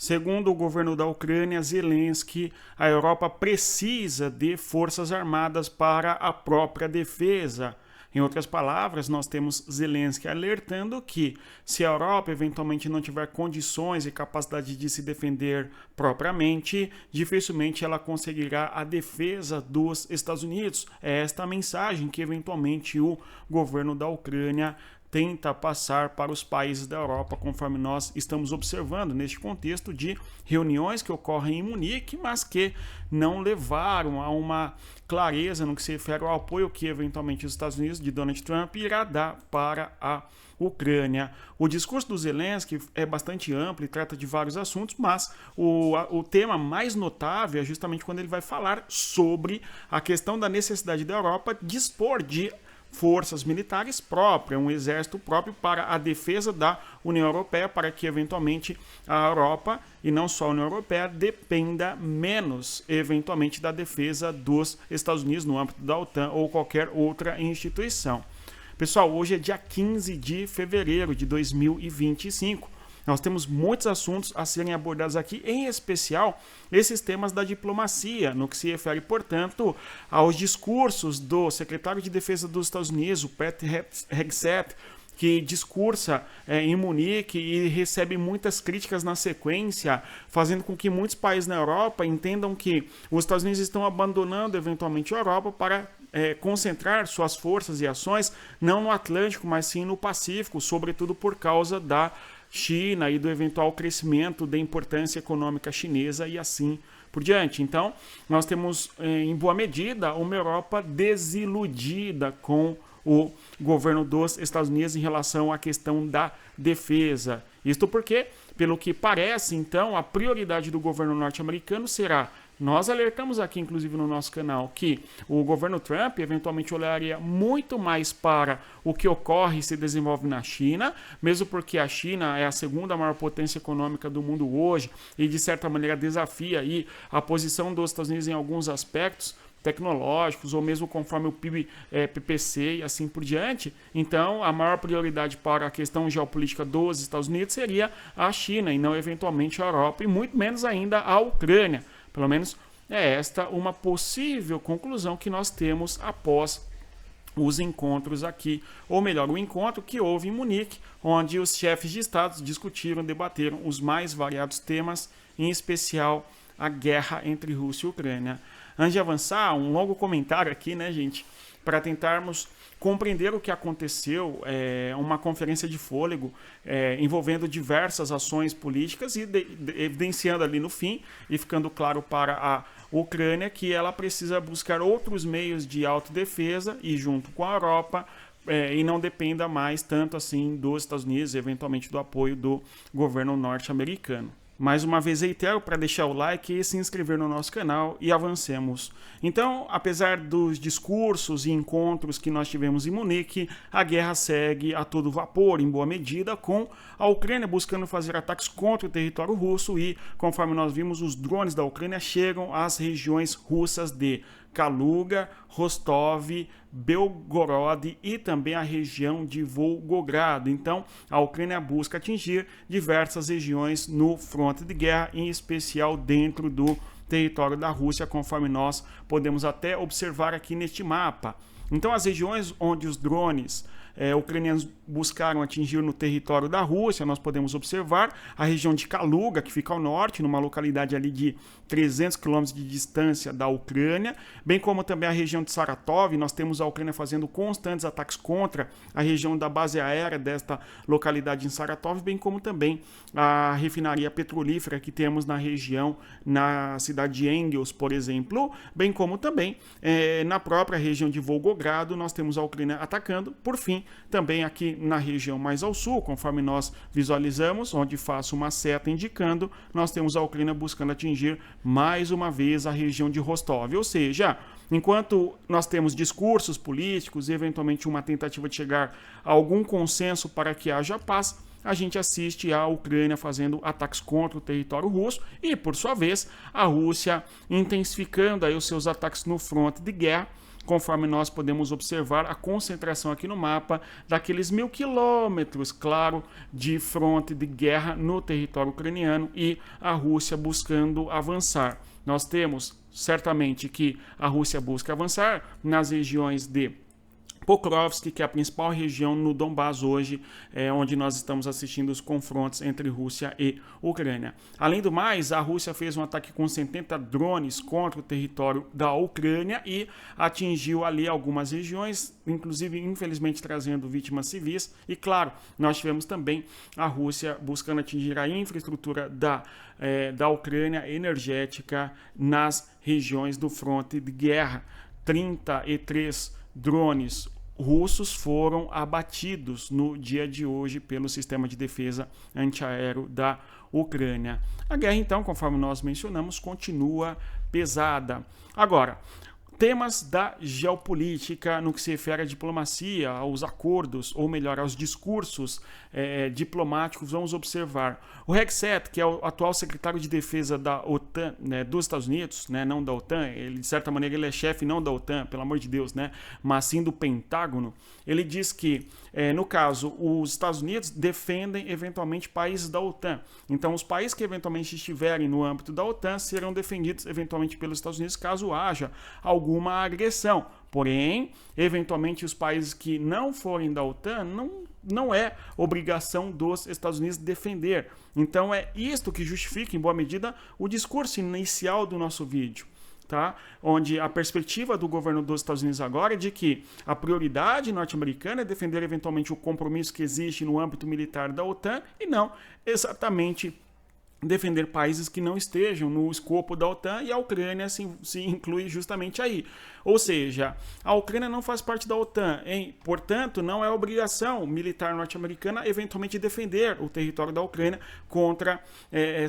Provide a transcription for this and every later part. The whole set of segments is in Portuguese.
Segundo o governo da Ucrânia, Zelensky, a Europa precisa de forças armadas para a própria defesa. Em outras palavras, nós temos Zelensky alertando que, se a Europa eventualmente não tiver condições e capacidade de se defender propriamente, dificilmente ela conseguirá a defesa dos Estados Unidos. É esta a mensagem que eventualmente o governo da Ucrânia tenta passar para os países da Europa, conforme nós estamos observando neste contexto de reuniões que ocorrem em Munique, mas que não levaram a uma clareza no que se refere ao apoio que eventualmente os Estados Unidos de Donald Trump irá dar para a Ucrânia. O discurso do Zelensky é bastante amplo e trata de vários assuntos, mas o tema mais notável é justamente quando ele vai falar sobre a questão da necessidade da Europa dispor de forças militares próprias, um exército próprio para a defesa da União Europeia, para que eventualmente a Europa, e não só a União Europeia, dependa menos eventualmente da defesa dos Estados Unidos no âmbito da OTAN ou qualquer outra instituição. Pessoal, hoje é dia 15 de fevereiro de 2025. Nós temos muitos assuntos a serem abordados aqui, em especial esses temas da diplomacia, no que se refere, portanto, aos discursos do secretário de Defesa dos Estados Unidos, o Pete Hegseth, que discursa em Munique e recebe muitas críticas na sequência, fazendo com que muitos países na Europa entendam que os Estados Unidos estão abandonando eventualmente a Europa para concentrar suas forças e ações não no Atlântico, mas sim no Pacífico, sobretudo por causa da China e do eventual crescimento da importância econômica chinesa e assim por diante. Então, nós temos, em boa medida, uma Europa desiludida com o governo dos Estados Unidos em relação à questão da defesa. Isto porque, pelo que parece, então, a prioridade do governo norte-americano será. Nós alertamos aqui, inclusive, no nosso canal, que o governo Trump eventualmente olharia muito mais para o que ocorre e se desenvolve na China, mesmo porque a China é a segunda maior potência econômica do mundo hoje e, de certa maneira, desafia aí a posição dos Estados Unidos em alguns aspectos tecnológicos, ou mesmo conforme o PIB, PPC e assim por diante. Então, a maior prioridade para a questão geopolítica dos Estados Unidos seria a China e não eventualmente a Europa, e muito menos ainda a Ucrânia. Pelo menos é esta uma possível conclusão que nós temos após os encontros aqui, ou melhor, o encontro que houve em Munique, onde os chefes de Estado discutiram, debateram os mais variados temas, em especial a guerra entre Rússia e Ucrânia. Antes de avançar, um longo comentário aqui, né, gente, para tentarmos compreender o que aconteceu, uma conferência de fôlego envolvendo diversas ações políticas e evidenciando ali no fim e ficando claro para a Ucrânia que ela precisa buscar outros meios de autodefesa e junto com a Europa e não dependa mais tanto assim dos Estados Unidos, eventualmente do apoio do governo norte-americano. Mais uma vez reitero para deixar o like e se inscrever no nosso canal e avancemos. Então, apesar dos discursos e encontros que nós tivemos em Munique, a guerra segue a todo vapor, em boa medida, com a Ucrânia buscando fazer ataques contra o território russo e, conforme nós vimos, os drones da Ucrânia chegam às regiões russas de Kaluga, Rostov, Belgorod e também a região de Volgogrado. Então, a Ucrânia busca atingir diversas regiões no fronte de guerra, em especial dentro do território da Rússia, conforme nós podemos até observar aqui neste mapa. Então, as regiões onde os drones ucranianos buscaram atingir no território da Rússia, nós podemos observar a região de Kaluga, que fica ao norte, numa localidade ali de 300 quilômetros de distância da Ucrânia, bem como também a região de Saratov. Nós temos a Ucrânia fazendo constantes ataques contra a região da base aérea desta localidade em Saratov, bem como também a refinaria petrolífera que temos na região, na cidade de Engels, por exemplo, bem como também na própria região de Volgogrado, nós temos a Ucrânia atacando. Por fim, também aqui na região mais ao sul, conforme nós visualizamos, onde faço uma seta indicando, nós temos a Ucrânia buscando atingir mais uma vez a região de Rostov. Ou seja, enquanto nós temos discursos políticos e eventualmente uma tentativa de chegar a algum consenso para que haja paz, a gente assiste a Ucrânia fazendo ataques contra o território russo e, por sua vez, a Rússia intensificando aí os seus ataques no fronte de guerra, conforme nós podemos observar a concentração aqui no mapa daqueles 1.000 quilômetros, claro, de fronte de guerra no território ucraniano e a Rússia buscando avançar. Nós temos certamente que a Rússia busca avançar nas regiões de Pokrovsk, que é a principal região no Donbás hoje, onde nós estamos assistindo os confrontos entre Rússia e Ucrânia. Além do mais, a Rússia fez um ataque com 70 drones contra o território da Ucrânia e atingiu ali algumas regiões, inclusive, infelizmente, trazendo vítimas civis. E, claro, nós tivemos também a Rússia buscando atingir a infraestrutura da Ucrânia energética nas regiões do fronte de guerra. 33 drones russos foram abatidos no dia de hoje pelo sistema de defesa antiaéreo da Ucrânia. A guerra, então, conforme nós mencionamos, continua pesada. Agora, temas da geopolítica no que se refere à diplomacia, aos acordos, ou melhor, aos discursos diplomáticos, vamos observar. O Hegseth, que é o atual secretário de defesa da OTAN, né, dos Estados Unidos, né, não da OTAN, ele, de certa maneira ele é chefe não da OTAN, pelo amor de Deus, né, mas sim do Pentágono, ele diz que, no caso, os Estados Unidos defendem eventualmente países da OTAN. Então, os países que eventualmente estiverem no âmbito da OTAN serão defendidos eventualmente pelos Estados Unidos caso haja alguma agressão. Porém, eventualmente os países que não forem da OTAN não é obrigação dos Estados Unidos defender. Então é isto que justifica, em boa medida, o discurso inicial do nosso vídeo. Tá? Onde a perspectiva do governo dos Estados Unidos agora é de que a prioridade norte-americana é defender eventualmente o compromisso que existe no âmbito militar da OTAN e não exatamente defender países que não estejam no escopo da OTAN, e a Ucrânia se inclui justamente aí. Ou seja, a Ucrânia não faz parte da OTAN, portanto, não é obrigação militar norte-americana eventualmente defender o território da Ucrânia contra,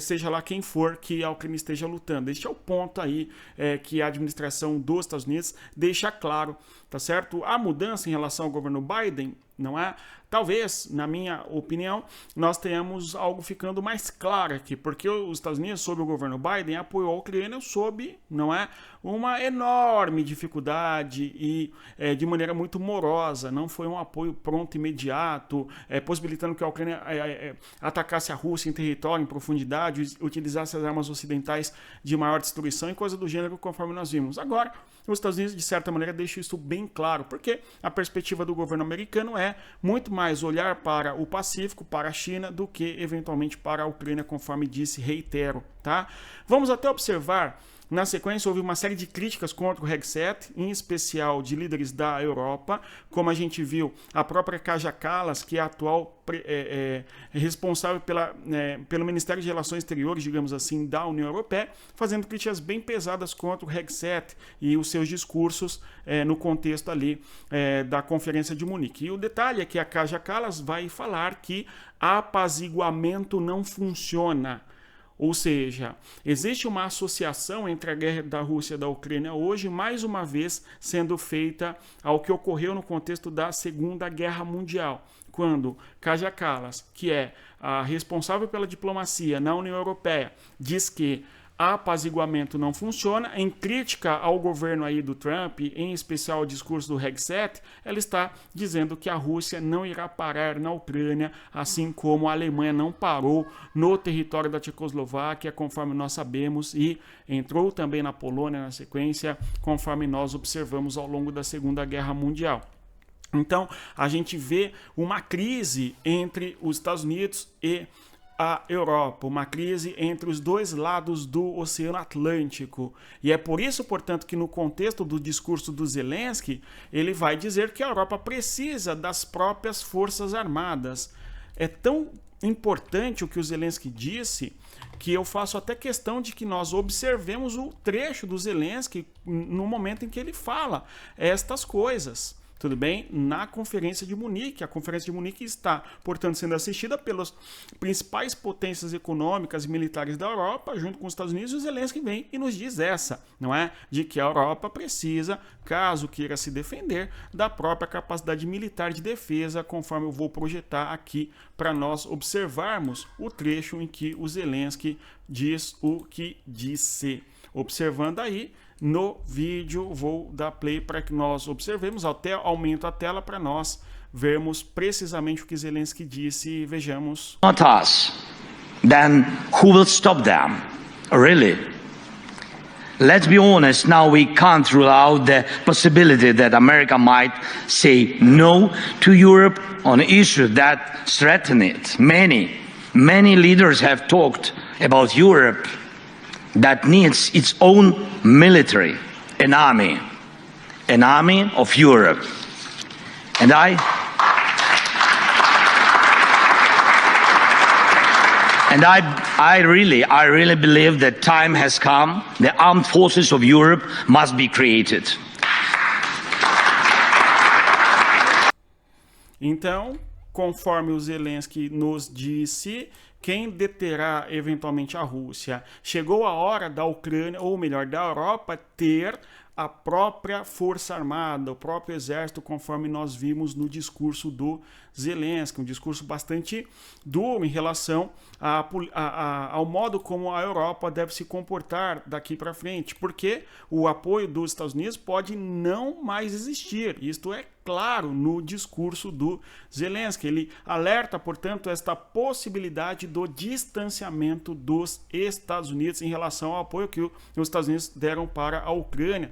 seja lá quem for que a Ucrânia esteja lutando. Este é o ponto aí que a administração dos Estados Unidos deixa claro, tá certo? A mudança em relação ao governo Biden, não é? Talvez, na minha opinião, nós tenhamos algo ficando mais claro aqui, porque os Estados Unidos, sob o governo Biden, apoiou a Ucrânia sob, não é, uma enorme dificuldade e de maneira muito morosa. Não foi um apoio pronto, imediato, possibilitando que a Ucrânia atacasse a Rússia em território, em profundidade, utilizasse as armas ocidentais de maior destruição e coisa do gênero, conforme nós vimos. Agora, os Estados Unidos, de certa maneira, deixam isso bem claro, porque a perspectiva do governo americano é muito mais olhar para o Pacífico, para a China, do que, eventualmente, para a Ucrânia, conforme disse, reitero. Tá? Vamos até observar. Na sequência, houve uma série de críticas contra o Hegseth, em especial de líderes da Europa, como a gente viu, a própria Kaja Kallas, que é a atual responsável pelo Ministério de Relações Exteriores, digamos assim, da União Europeia, fazendo críticas bem pesadas contra o Hegseth e os seus discursos no contexto ali da Conferência de Munique. E o detalhe é que a Kaja Kallas vai falar que apaziguamento não funciona. Ou seja, existe uma associação entre a guerra da Rússia e da Ucrânia hoje, mais uma vez, sendo feita ao que ocorreu no contexto da Segunda Guerra Mundial, quando Kaja Kallas, que é a responsável pela diplomacia na União Europeia, diz que apaziguamento não funciona. Em crítica ao governo aí do Trump, em especial ao discurso do Hegseth, ela está dizendo que a Rússia não irá parar na Ucrânia, assim como a Alemanha não parou no território da Tchecoslováquia, conforme nós sabemos, e entrou também na Polônia na sequência, conforme nós observamos ao longo da Segunda Guerra Mundial. Então, a gente vê uma crise entre os Estados Unidos e a Europa, uma crise entre os dois lados do Oceano Atlântico. E é por isso, portanto, que no contexto do discurso do Zelensky, ele vai dizer que a Europa precisa das próprias forças armadas. É tão importante o que o Zelensky disse que eu faço até questão de que nós observemos o trecho do Zelensky no momento em que ele fala estas coisas. Tudo bem? Na Conferência de Munique. A Conferência de Munique está, portanto, sendo assistida pelas principais potências econômicas e militares da Europa, junto com os Estados Unidos, e o Zelensky vem e nos diz essa, não é? De que a Europa precisa, caso queira se defender, da própria capacidade militar de defesa, conforme eu vou projetar aqui para nós observarmos o trecho em que o Zelensky diz o que disse. observando aí no vídeo. Vou dar play para que nós observemos, até aumento a tela para nós vermos precisamente o que Zelensky disse e vejamos. Not us, then who will stop them? Really? Let's be honest, now we can't rule out the possibility that America might say no to Europe on issues that threaten it. Many leaders have talked about Europe that needs its own military, an army of Europe. And I really believe that time has come. The armed forces of Europe must be created. Então, conforme o Zelensky nos disse, quem deterá eventualmente a Rússia? Chegou a hora da Ucrânia, ou melhor, da Europa, ter a própria força armada, o próprio exército, conforme nós vimos no discurso do Zelensky, um discurso bastante duro em relação ao modo como a Europa deve se comportar daqui para frente, porque o apoio dos Estados Unidos pode não mais existir. Isto é claro no discurso do Zelensky. Ele alerta, portanto, esta possibilidade do distanciamento dos Estados Unidos em relação ao apoio que os Estados Unidos deram para a Ucrânia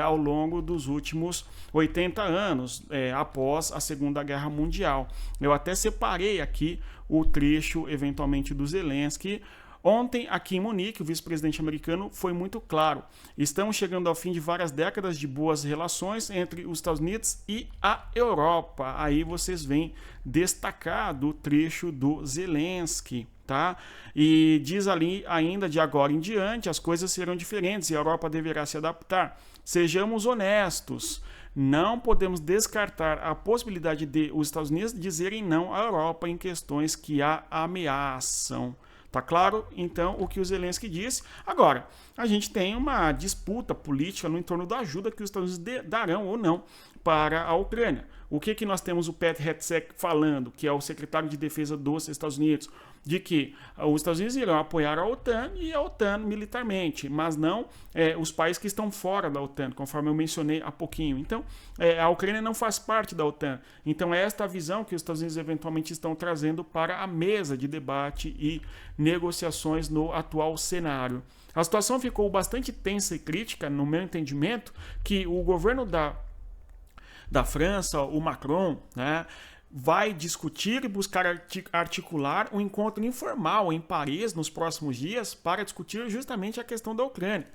ao longo dos últimos 80 anos, após a Segunda Guerra Mundial. Eu até separei aqui o trecho, eventualmente, do Zelensky. Ontem, aqui em Munique, o vice-presidente americano foi muito claro. Estamos chegando ao fim de várias décadas de boas relações entre os Estados Unidos e a Europa. Aí vocês veem destacado o trecho do Zelensky, tá? E diz ali ainda, de agora em diante, as coisas serão diferentes e a Europa deverá se adaptar. Sejamos honestos. Não podemos descartar a possibilidade de os Estados Unidos dizerem não à Europa em questões que a ameaçam. Tá claro, então, o que o Zelensky disse? Agora, a gente tem uma disputa política no entorno da ajuda que os Estados Unidos darão ou não para a Ucrânia. O que nós temos o Pete Hegseth falando, que é o secretário de defesa dos Estados Unidos, de que os Estados Unidos irão apoiar a OTAN e a OTAN militarmente, mas não os países que estão fora da OTAN, conforme eu mencionei há pouquinho. Então, a Ucrânia não faz parte da OTAN. Então, é esta a visão que os Estados Unidos eventualmente estão trazendo para a mesa de debate e negociações no atual cenário. A situação ficou bastante tensa e crítica, no meu entendimento, que o governo da França, o Macron, né, vai discutir e buscar articular um encontro informal em Paris nos próximos dias para discutir justamente a questão da Ucrânia.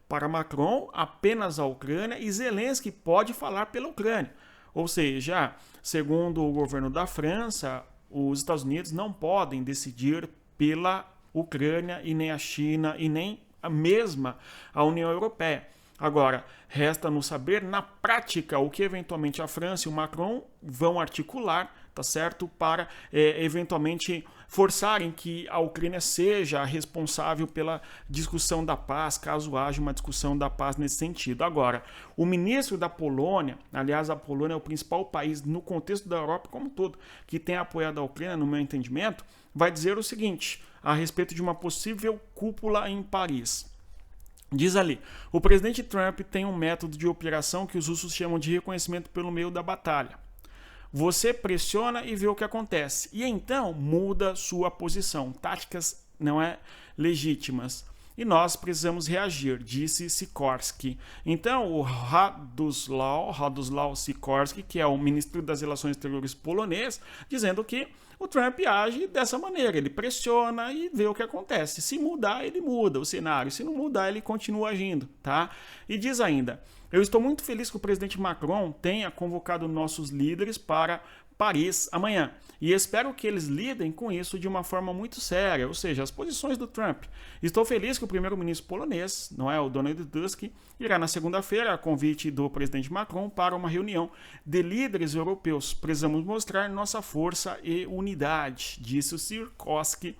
Para Macron, apenas a Ucrânia, e Zelensky pode falar pela Ucrânia. Ou seja, segundo o governo da França, os Estados Unidos não podem decidir pela Ucrânia e nem a China e nem a mesma a União Europeia. Agora, resta-nos saber, na prática, o que eventualmente a França e o Macron vão articular, tá certo? Para eventualmente forçarem que a Ucrânia seja responsável pela discussão da paz, caso haja uma discussão da paz nesse sentido. Agora, o ministro da Polônia, aliás, a Polônia é o principal país no contexto da Europa como um todo, que tem apoiado a Ucrânia, no meu entendimento, vai dizer o seguinte, a respeito de uma possível cúpula em Paris. Diz ali, o presidente Trump tem um método de operação que os russos chamam de reconhecimento pelo meio da batalha. Você pressiona e vê o que acontece. E então muda sua posição. Táticas não legítimas. E nós precisamos reagir, disse Sikorski. Então, o Radoslaw Sikorski, que é o ministro das Relações Exteriores polonês, dizendo que o Trump age dessa maneira. Ele pressiona e vê o que acontece. Se mudar, ele muda o cenário. Se não mudar, ele continua agindo, tá? E diz ainda, eu estou muito feliz que o presidente Macron tenha convocado nossos líderes para Paris amanhã. E espero que eles lidem com isso de uma forma muito séria, ou seja, as posições do Trump. Estou feliz que o primeiro-ministro polonês, o Donald Tusk, irá na segunda-feira a convite do presidente Macron para uma reunião de líderes europeus. Precisamos mostrar nossa força e unidade, disse o Sikorski,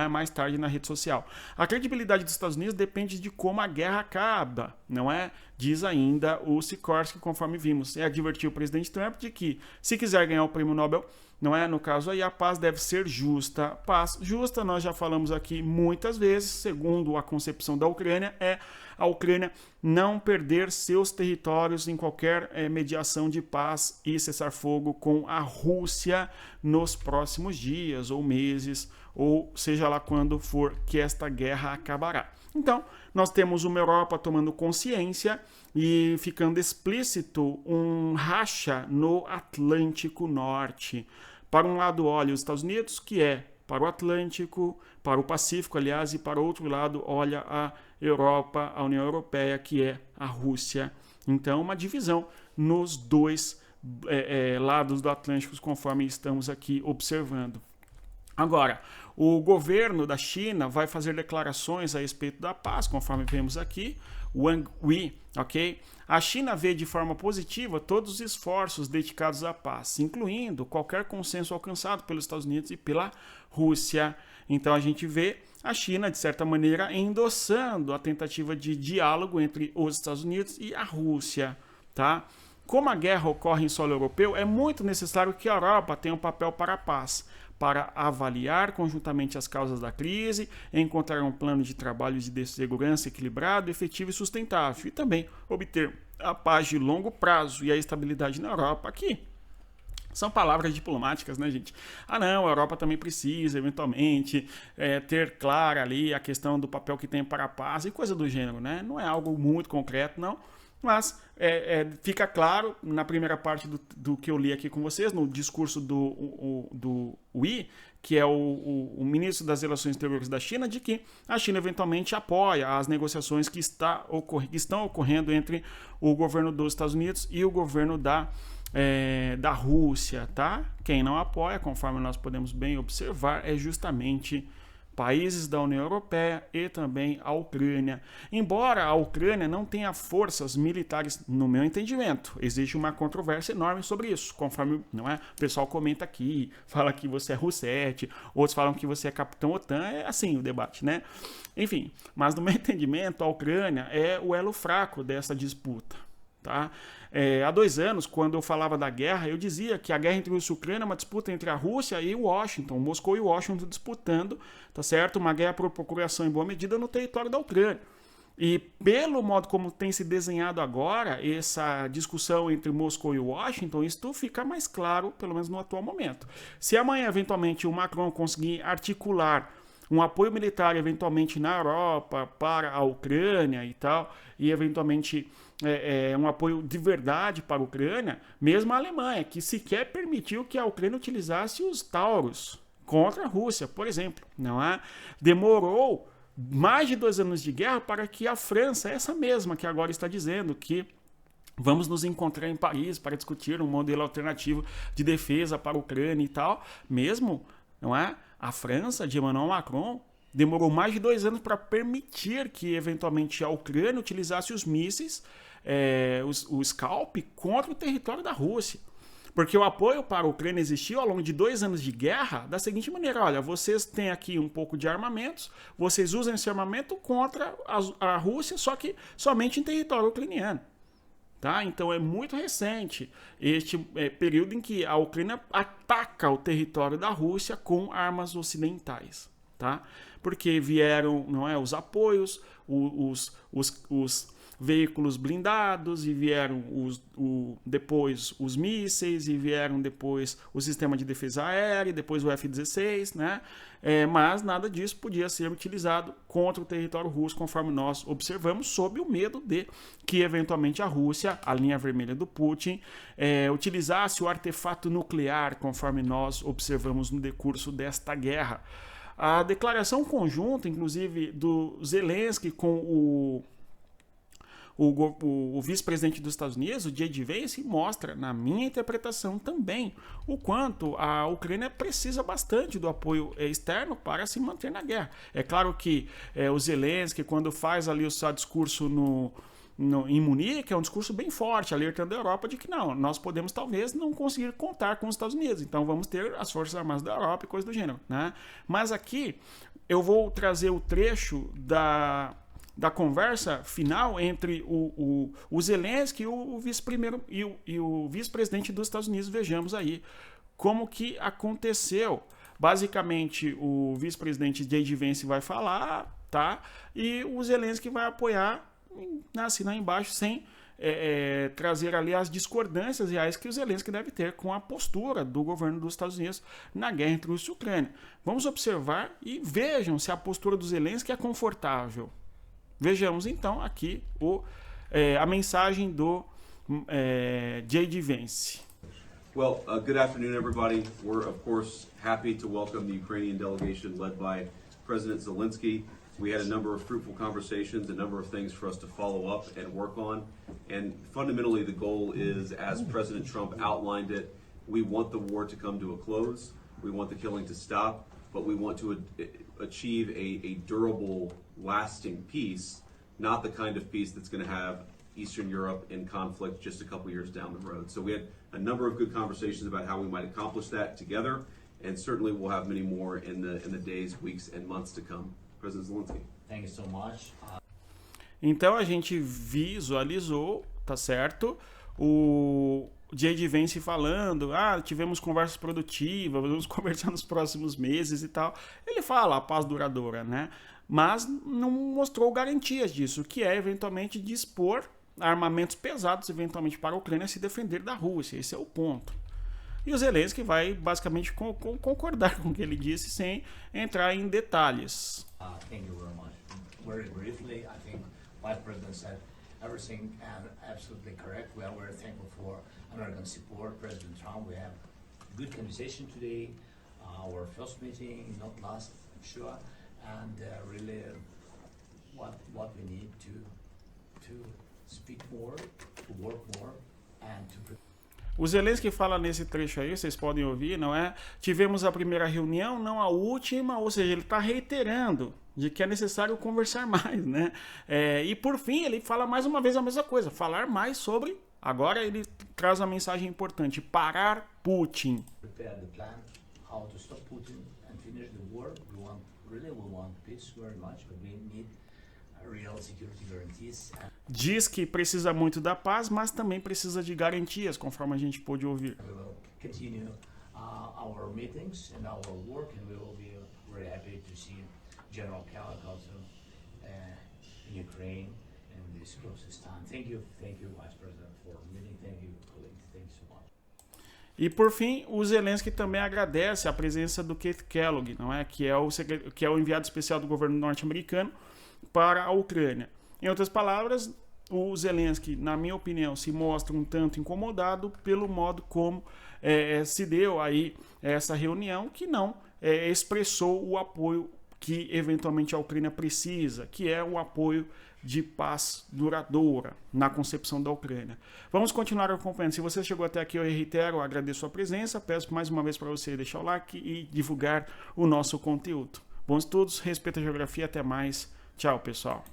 mais tarde na rede social. A credibilidade dos Estados Unidos depende de como a guerra acaba, diz ainda o Sikorski, conforme vimos. Advertiu o presidente Trump de que, se quiser ganhar o prêmio Nobel não é? No caso aí, a paz deve ser justa. Paz justa, nós já falamos aqui muitas vezes, segundo a concepção da Ucrânia, é a Ucrânia não perder seus territórios em qualquer mediação de paz e cessar-fogo com a Rússia nos próximos dias ou meses, ou seja lá quando for que esta guerra acabará. Então, nós temos uma Europa tomando consciência e ficando explícito um racha no Atlântico Norte. Para um lado, olha os Estados Unidos, que é para o Atlântico, para o Pacífico, aliás, e para o outro lado, olha a Europa, a União Europeia, que é a Rússia. Então, uma divisão nos dois lados do Atlântico, conforme estamos aqui observando. Agora, o governo da China vai fazer declarações a respeito da paz, conforme vemos aqui, Wang Yi, ok? A China vê de forma positiva todos os esforços dedicados à paz, incluindo qualquer consenso alcançado pelos Estados Unidos e pela Rússia. Então a gente vê a China, de certa maneira, endossando a tentativa de diálogo entre os Estados Unidos e a Rússia, tá? Como a guerra ocorre em solo europeu, é muito necessário que a Europa tenha um papel para a paz, para avaliar conjuntamente as causas da crise, encontrar um plano de trabalho de segurança equilibrado, efetivo e sustentável, e também obter a paz de longo prazo e a estabilidade na Europa. Aqui são palavras diplomáticas, né, gente? Ah, não, a Europa também precisa, eventualmente, ter clara ali a questão do papel que tem para a paz e coisa do gênero, né? Não é algo muito concreto, não. Mas fica claro na primeira parte do que eu li aqui com vocês, no discurso do Yi, que é o ministro das Relações Exteriores da China, de que a China eventualmente apoia as negociações que estão ocorrendo entre o governo dos Estados Unidos e o governo da Rússia, tá? Quem não apoia, conforme nós podemos bem observar, é justamente países da União Europeia e também a Ucrânia. Embora a Ucrânia não tenha forças militares, no meu entendimento, existe uma controvérsia enorme sobre isso, conforme não é? O pessoal comenta aqui, fala que você é Roussetti, outros falam que você é Capitão OTAN, é assim o debate, né? Enfim, mas no meu entendimento, a Ucrânia é o elo fraco dessa disputa. Tá? Há 2 anos, quando eu falava da guerra, eu dizia que a guerra entre Rússia e Ucrânia é uma disputa entre a Rússia e Washington, Moscou e Washington disputando, tá certo? Uma guerra por procuração em boa medida no território da Ucrânia. E pelo modo como tem se desenhado agora essa discussão entre Moscou e Washington, isso fica mais claro, pelo menos no atual momento. Se amanhã, eventualmente, o Macron conseguir articular um apoio militar, eventualmente, na Europa para a Ucrânia e tal, e eventualmente um apoio de verdade para a Ucrânia, mesmo a Alemanha, que sequer permitiu que a Ucrânia utilizasse os Taurus contra a Rússia, por exemplo, não é? Demorou mais de 2 anos de guerra para que a França, essa mesma que agora está dizendo que vamos nos encontrar em Paris para discutir um modelo alternativo de defesa para a Ucrânia e tal, mesmo, não é? A França, de Emmanuel Macron, demorou mais de 2 anos para permitir que, eventualmente, a Ucrânia utilizasse os mísseis, o Scalp, contra o território da Rússia. Porque o apoio para a Ucrânia existiu ao longo de 2 anos de guerra da seguinte maneira: olha, vocês têm aqui um pouco de armamentos, vocês usam esse armamento contra a Rússia, só que somente em território ucraniano. Tá? Então é muito recente este período em que a Ucrânia ataca o território da Rússia com armas ocidentais. Tá? Porque vieram, não é, os apoios, os veículos blindados, e vieram depois os mísseis, e vieram depois o sistema de defesa aérea, depois o F-16, né? Mas nada disso podia ser utilizado contra o território russo, conforme nós observamos, sob o medo de que, eventualmente, a Rússia, a linha vermelha do Putin, utilizasse o artefato nuclear, conforme nós observamos no decurso desta guerra. A declaração conjunta, inclusive, do Zelensky com o vice-presidente dos Estados Unidos, o J.D. Vance, mostra, na minha interpretação também, o quanto a Ucrânia precisa bastante do apoio externo para se manter na guerra. É claro que o Zelensky, quando faz ali o seu discurso em Munique, é um discurso bem forte, alertando a Europa de que não, nós podemos talvez não conseguir contar com os Estados Unidos, então vamos ter as Forças Armadas da Europa e coisa do gênero, né? Mas aqui eu vou trazer o trecho da conversa final entre o Zelensky e o vice-primeiro e o vice-presidente dos Estados Unidos. Vejamos aí como que aconteceu. Basicamente, o vice-presidente J.D. Vance vai falar, tá? E o Zelensky vai apoiar, assinar embaixo, sem trazer ali as discordâncias reais que o Zelensky deve ter com a postura do governo dos Estados Unidos na guerra entre Rússia e Ucrânia. Vamos observar e vejam se a postura do Zelensky é confortável. Vejamos então aqui a mensagem do J.D. Vance. Well, good afternoon, everybody. We're, of course, happy to welcome the Ukrainian delegation led by President Zelensky. We had a number of fruitful conversations, a number of things for us to follow up and work on. And fundamentally, the goal is, as President Trump outlined it, we want the war to come to a close. We want the killing to stop, but we want to achieve a durable, lasting peace, not the kind of peace that's going to have Eastern Europe in conflict just a couple years down the road. So we had a number of good conversations about how we might accomplish that together, and certainly we'll have many more in the days, weeks, and months to come. President Zelensky. Thank you so much. Então a gente visualizou, tá certo? O J.D. Vance falando, tivemos conversas produtivas, vamos conversar nos próximos meses e tal. Ele fala a paz duradoura, né? Mas não mostrou garantias disso, que é eventualmente dispor armamentos pesados eventualmente para a Ucrânia se defender da Rússia. Esse é o ponto. E o Zelensky vai basicamente concordar com o que ele disse sem entrar em detalhes. Thank you very much. Very briefly, I think Vice President said everything and absolutely correct. We are very thankful for American support. President Trump, we have good conversation today. Our first meeting, not last, I'm sure, and really what we need to speak more, to work more, and to. O Zelensky fala nesse trecho aí, vocês podem ouvir, não é? Tivemos a primeira reunião, não a última, ou seja, ele está reiterando de que é necessário conversar mais, né? E por fim, ele fala mais uma vez a mesma coisa, falar mais sobre, agora ele traz uma mensagem importante, parar Putin. Prepare the plan, how to stop Putin and finish the war. We want peace very much, but we need real security guarantees. Diz que precisa muito da paz, mas também precisa de garantias, conforme a gente pôde ouvir. We will continue our meetings and our work, and we will be very happy to see General Kellock also in Ukraine in this closest time. Thank you, Vice President, for the meeting. Thank you, colleagues. Thank you so much. E por fim, o Zelensky também agradece a presença do Keith Kellogg, não é? Que é o enviado especial do governo norte-americano para a Ucrânia. Em outras palavras, o Zelensky, na minha opinião, se mostra um tanto incomodado pelo modo como se deu aí essa reunião, que não expressou o apoio que eventualmente a Ucrânia precisa, que é o apoio de paz duradoura na concepção da Ucrânia. Vamos continuar acompanhando. Se você chegou até aqui, eu reitero, eu agradeço a presença, peço mais uma vez para você deixar o like e divulgar o nosso conteúdo. Bons estudos, respeito a geografia, até mais. Tchau, pessoal.